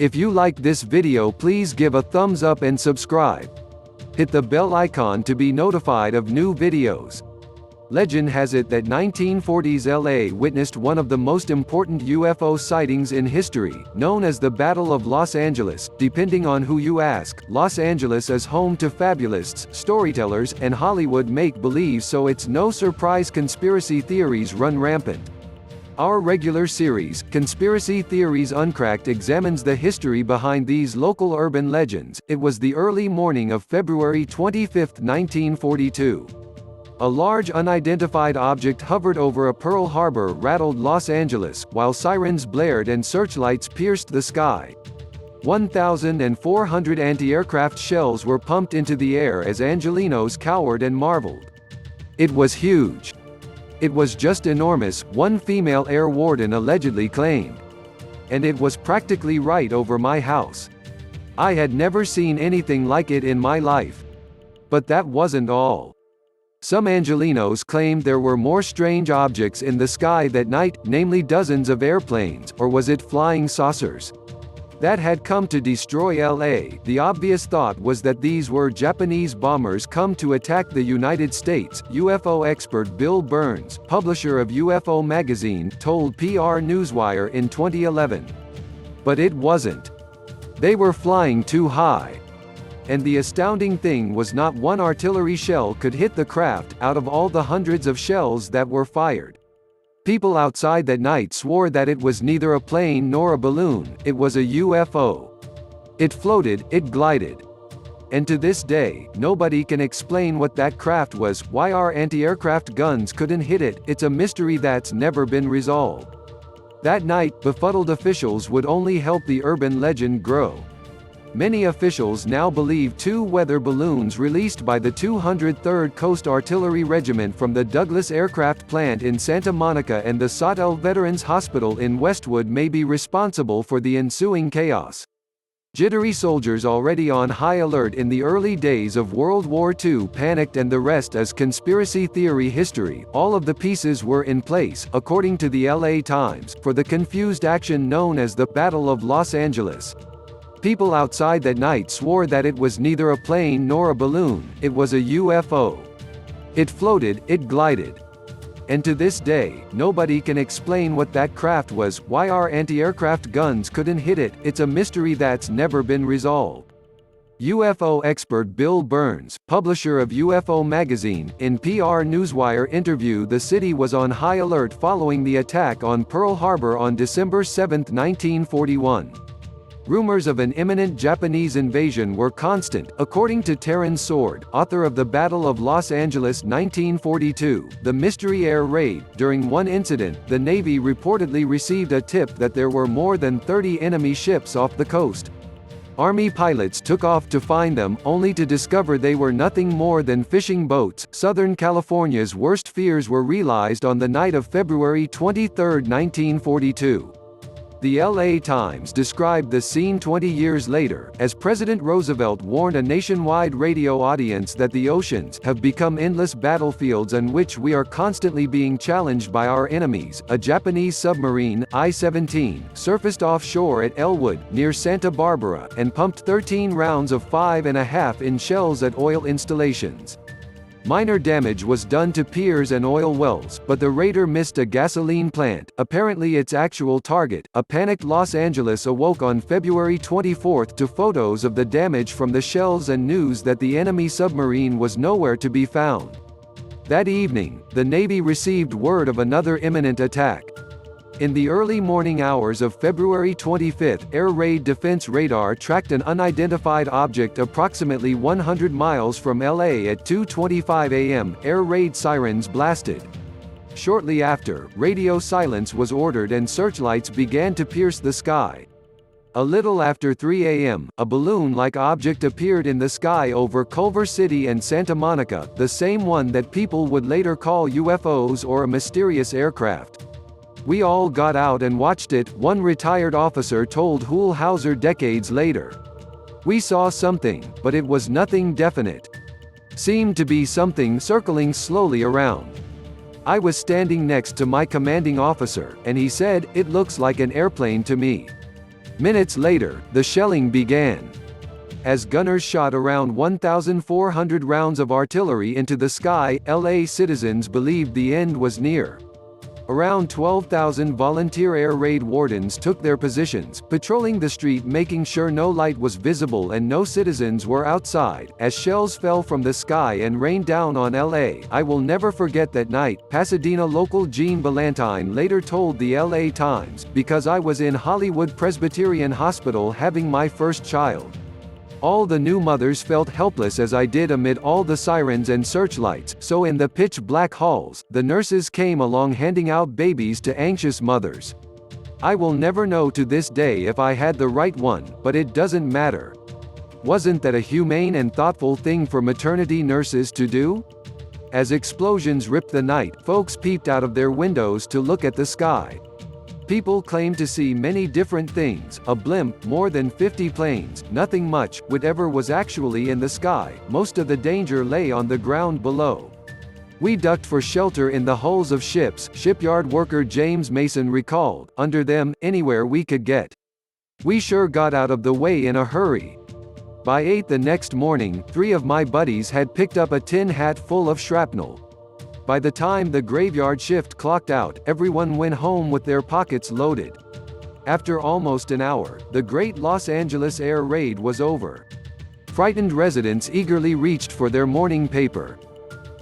If you like this video, please give a thumbs up and subscribe. Hit the bell icon to be notified of new videos. Legend has it that 1940s LA witnessed one of the most important UFO sightings in history, known as the Battle of Los Angeles. Depending on who you ask, Los Angeles is home to fabulists, storytellers, and Hollywood make-believe, so it's no surprise conspiracy theories run rampant. Our regular series, Conspiracy Theories Uncracked, examines the history behind these local urban legends. It was the early morning of February 25, 1942. A large unidentified object hovered over Pearl Harbor, rattled Los Angeles, while sirens blared and searchlights pierced the sky. 1,400 anti-aircraft shells were pumped into the air as Angelenos cowered and marveled. It was huge. It was just enormous, one female air warden allegedly claimed. And it was practically right over my house. I had never seen anything like it in my life. But that wasn't all. Some Angelenos claimed there were more strange objects in the sky that night, namely dozens of airplanes, or was it flying saucers, that had come to destroy LA. The obvious thought was that these were Japanese bombers come to attack the United States. UFO expert Bill Burns, publisher of UFO magazine, told PR Newswire in 2011. But it wasn't. They were flying too high. And the astounding thing was not one artillery shell could hit the craft, out of all the hundreds of shells that were fired. People outside that night swore that it was neither a plane nor a balloon, it was a UFO. It floated, it glided. And to this day, nobody can explain what that craft was, why our anti-aircraft guns couldn't hit it. It's a mystery that's never been resolved. That night, befuddled officials would only help the urban legend grow. Many officials now believe two weather balloons released by the 203rd Coast Artillery Regiment from the Douglas Aircraft Plant in Santa Monica and the Sawtell Veterans Hospital in Westwood may be responsible for the ensuing chaos. Jittery soldiers already on high alert in the early days of World War II panicked, and the rest is conspiracy theory history. All of the pieces were in place, according to the LA Times, for the confused action known as the Battle of Los Angeles. People outside that night swore that it was neither a plane nor a balloon, it was a UFO. It floated, it glided. And to this day, nobody can explain what that craft was, why our anti-aircraft guns couldn't hit it. It's a mystery that's never been resolved. UFO expert Bill Burns, publisher of UFO magazine, in PR Newswire interview, the city was on high alert following the attack on Pearl Harbor on December 7, 1941. Rumors of an imminent Japanese invasion were constant. According to Terence Sword, author of The Battle of Los Angeles 1942, the mystery air raid, during one incident, the Navy reportedly received a tip that there were more than 30 enemy ships off the coast. Army pilots took off to find them, only to discover they were nothing more than fishing boats. Southern California's worst fears were realized on the night of February 23, 1942. The LA Times described the scene 20 years later, as President Roosevelt warned a nationwide radio audience that the oceans have become endless battlefields in which we are constantly being challenged by our enemies. A Japanese submarine, I-17, surfaced offshore at Elwood, near Santa Barbara, and pumped 13 rounds of 5.5-inch shells at oil installations. Minor damage was done to piers and oil wells, but the raider missed a gasoline plant, apparently its actual target. A panicked Los Angeles awoke on February 24 to photos of the damage from the shells and news that the enemy submarine was nowhere to be found. That evening, the Navy received word of another imminent attack. In the early morning hours of February 25, air raid defense radar tracked an unidentified object approximately 100 miles from LA at 2:25 a.m. Air raid sirens blasted. Shortly after, radio silence was ordered and searchlights began to pierce the sky. A little after 3 a.m., a balloon-like object appeared in the sky over Culver City and Santa Monica, the same one that people would later call UFOs or a mysterious aircraft. We all got out and watched it, one retired officer told Hull Hauser decades later. We saw something, but it was nothing definite. Seemed to be something circling slowly around. I was standing next to my commanding officer, and he said, "It looks like an airplane to me." Minutes later, the shelling began. As gunners shot around 1,400 rounds of artillery into the sky, LA citizens believed the end was near. Around 12,000 volunteer air raid wardens took their positions, patrolling the street making sure no light was visible and no citizens were outside, as shells fell from the sky and rained down on LA. "I will never forget that night," Pasadena local Gene Ballantyne later told the LA Times, "because I was in Hollywood Presbyterian Hospital having my first child. All the new mothers felt helpless as I did amid all the sirens and searchlights, so in the pitch-black halls, the nurses came along handing out babies to anxious mothers. I will never know to this day if I had the right one, but it doesn't matter. Wasn't that a humane and thoughtful thing for maternity nurses to do?" As explosions ripped the night, folks peeped out of their windows to look at the sky. People claimed to see many different things: a blimp, more than 50 planes, nothing much, whatever was actually in the sky. Most of the danger lay on the ground below. "We ducked for shelter in the hulls of ships," shipyard worker James Mason recalled, "under them, anywhere we could get. We sure got out of the way in a hurry. By 8 the next morning, 3 of my buddies had picked up a tin hat full of shrapnel. By the time the graveyard shift clocked out, everyone went home with their pockets loaded." After almost an hour, the great Los Angeles air raid was over. Frightened residents eagerly reached for their morning paper.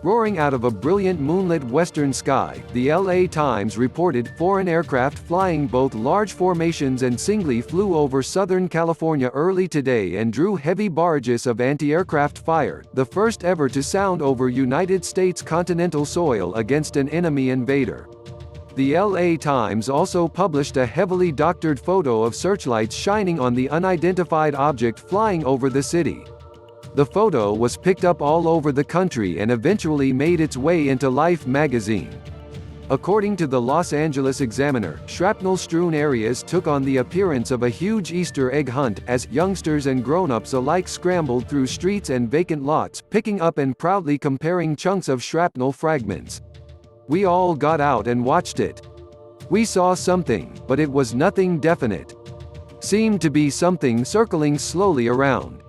Roaring out of a brilliant moonlit western sky, the LA Times reported, foreign aircraft flying both large formations and singly flew over Southern California early today and drew heavy barrages of anti-aircraft fire, the first ever to sound over United States continental soil against an enemy invader. The LA Times also published a heavily doctored photo of searchlights shining on the unidentified object flying over the city. The photo was picked up all over the country and eventually made its way into Life magazine. According to the Los Angeles Examiner, shrapnel-strewn areas took on the appearance of a huge Easter egg hunt, as youngsters and grown-ups alike scrambled through streets and vacant lots, picking up and proudly comparing chunks of shrapnel fragments. "We all got out and watched it. We saw something, but it was nothing definite. Seemed to be something circling slowly around.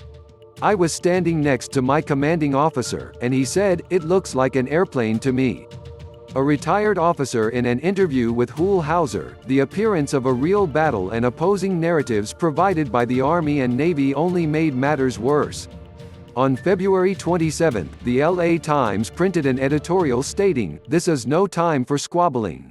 I was standing next to my commanding officer, and he said, 'It looks like an airplane to me.'" A retired officer in an interview with Hull Hauser, the appearance of a real battle and opposing narratives provided by the Army and Navy only made matters worse. On February 27, the LA Times printed an editorial stating, "This is no time for squabbling."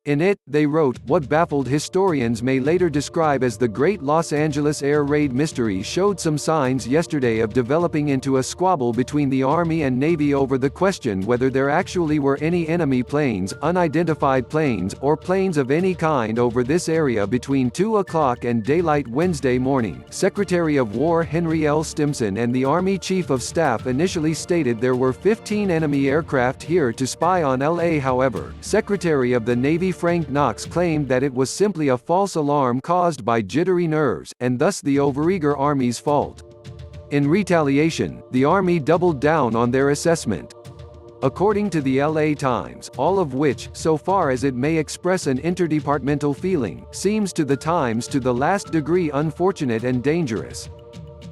In it, they wrote, "What baffled historians may later describe as the Great Los Angeles Air Raid Mystery showed some signs yesterday of developing into a squabble between the Army and Navy over the question whether there actually were any enemy planes, unidentified planes, or planes of any kind over this area between 2 o'clock and daylight Wednesday morning." Secretary of War Henry L. Stimson and the Army Chief of Staff initially stated there were 15 enemy aircraft here to spy on LA. However, Secretary of the Navy Frank Knox claimed that it was simply a false alarm caused by jittery nerves, and thus the overeager Army's fault. In retaliation, the Army doubled down on their assessment. According to the LA Times, all of which, so far as it may express an interdepartmental feeling, seems to the Times to the last degree unfortunate and dangerous.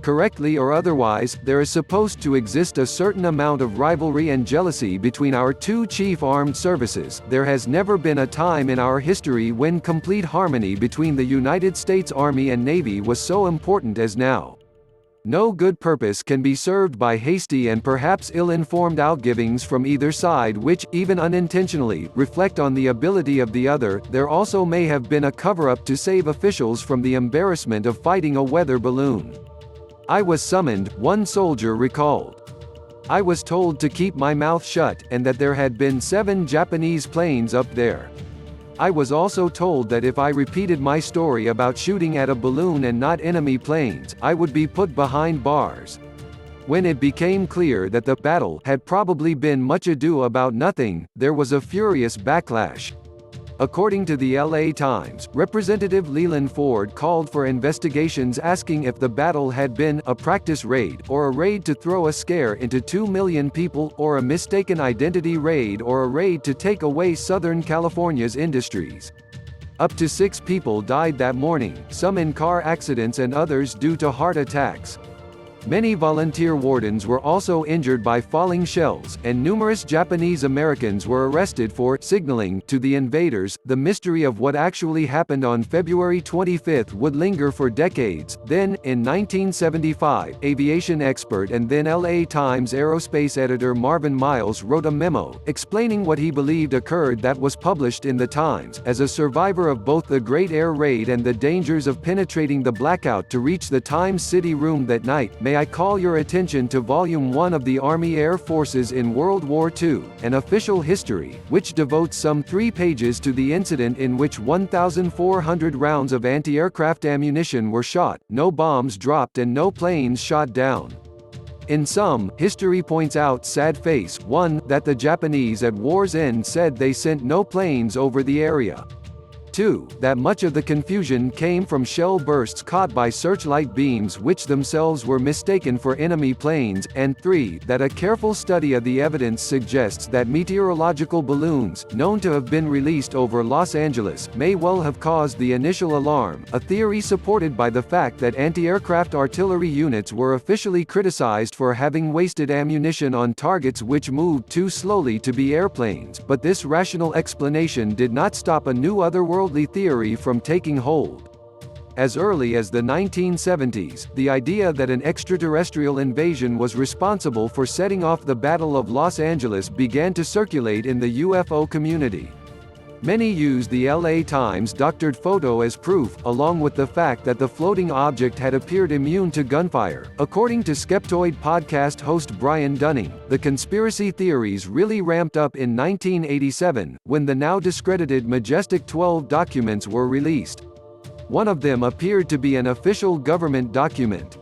Correctly or otherwise, there is supposed to exist a certain amount of rivalry and jealousy between our two chief armed services. There has never been a time in our history when complete harmony between the United States Army and Navy was so important as now. No good purpose can be served by hasty and perhaps ill-informed outgivings from either side which, even unintentionally, reflect on the ability of the other. There also may have been a cover-up to save officials from the embarrassment of fighting a weather balloon. "I was summoned," one soldier recalled. "I was told to keep my mouth shut, and that there had been 7 Japanese planes up there. I was also told that if I repeated my story about shooting at a balloon and not enemy planes, I would be put behind bars." When it became clear that the battle had probably been much ado about nothing, there was a furious backlash. According to the LA Times, Representative Leland Ford called for investigations asking if the battle had been a practice raid, or a raid to throw a scare into 2 million people, or a mistaken identity raid, or a raid to take away Southern California's industries. Up to 6 people died that morning, some in car accidents and others due to heart attacks. Many volunteer wardens were also injured by falling shells, and numerous Japanese Americans were arrested for signaling to the invaders. The mystery of what actually happened on February 25 would linger for decades. Then, in 1975, aviation expert and then LA Times aerospace editor Marvin Miles wrote a memo explaining what he believed occurred that was published in the Times. As a survivor of both the Great Air Raid and the dangers of penetrating the blackout to reach the Times City room that night, may I call your attention to Volume 1 of the Army Air Forces in World War II, An Official History, which devotes some 3 pages to the incident in which 1,400 rounds of anti-aircraft ammunition were shot, no bombs dropped and no planes shot down. In sum, history points out sad face 1, that the Japanese at war's end said they sent no planes over the area. 2. That much of the confusion came from shell bursts caught by searchlight beams which themselves were mistaken for enemy planes, and 3. That a careful study of the evidence suggests that meteorological balloons, known to have been released over Los Angeles, may well have caused the initial alarm, a theory supported by the fact that anti-aircraft artillery units were officially criticized for having wasted ammunition on targets which moved too slowly to be airplanes, but this rational explanation did not stop a new otherworldly theory from taking hold. As early as the 1970s, the idea that an extraterrestrial invasion was responsible for setting off the Battle of Los Angeles began to circulate in the UFO community. Many used the LA Times doctored photo as proof, along with the fact that the floating object had appeared immune to gunfire. According to Skeptoid podcast host Brian Dunning, the conspiracy theories really ramped up in 1987, when the now discredited Majestic 12 documents were released. One of them appeared to be an official government document.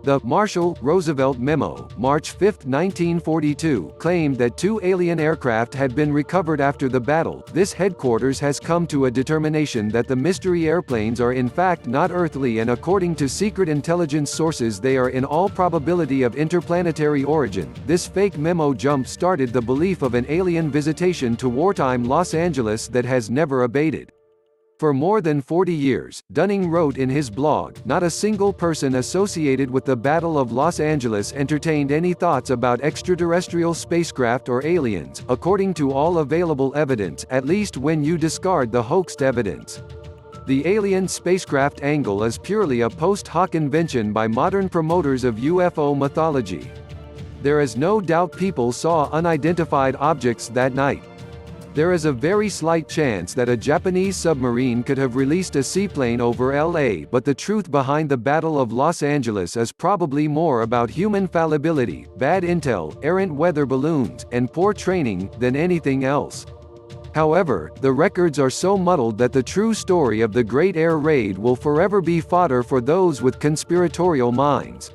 The Marshall-Roosevelt Memo, March 5, 1942, claimed that 2 alien aircraft had been recovered after the battle. This headquarters has come to a determination that the mystery airplanes are in fact not earthly, and according to secret intelligence sources they are in all probability of interplanetary origin. This fake memo jump-started the belief of an alien visitation to wartime Los Angeles that has never abated. For more than 40 years, Dunning wrote in his blog, not a single person associated with the Battle of Los Angeles entertained any thoughts about extraterrestrial spacecraft or aliens, according to all available evidence, at least when you discard the hoaxed evidence. The alien spacecraft angle is purely a post hoc invention by modern promoters of UFO mythology. There is no doubt people saw unidentified objects that night. There is a very slight chance that a Japanese submarine could have released a seaplane over LA, but the truth behind the Battle of Los Angeles is probably more about human fallibility, bad intel, errant weather balloons, and poor training, than anything else. However, the records are so muddled that the true story of the Great Air Raid will forever be fodder for those with conspiratorial minds.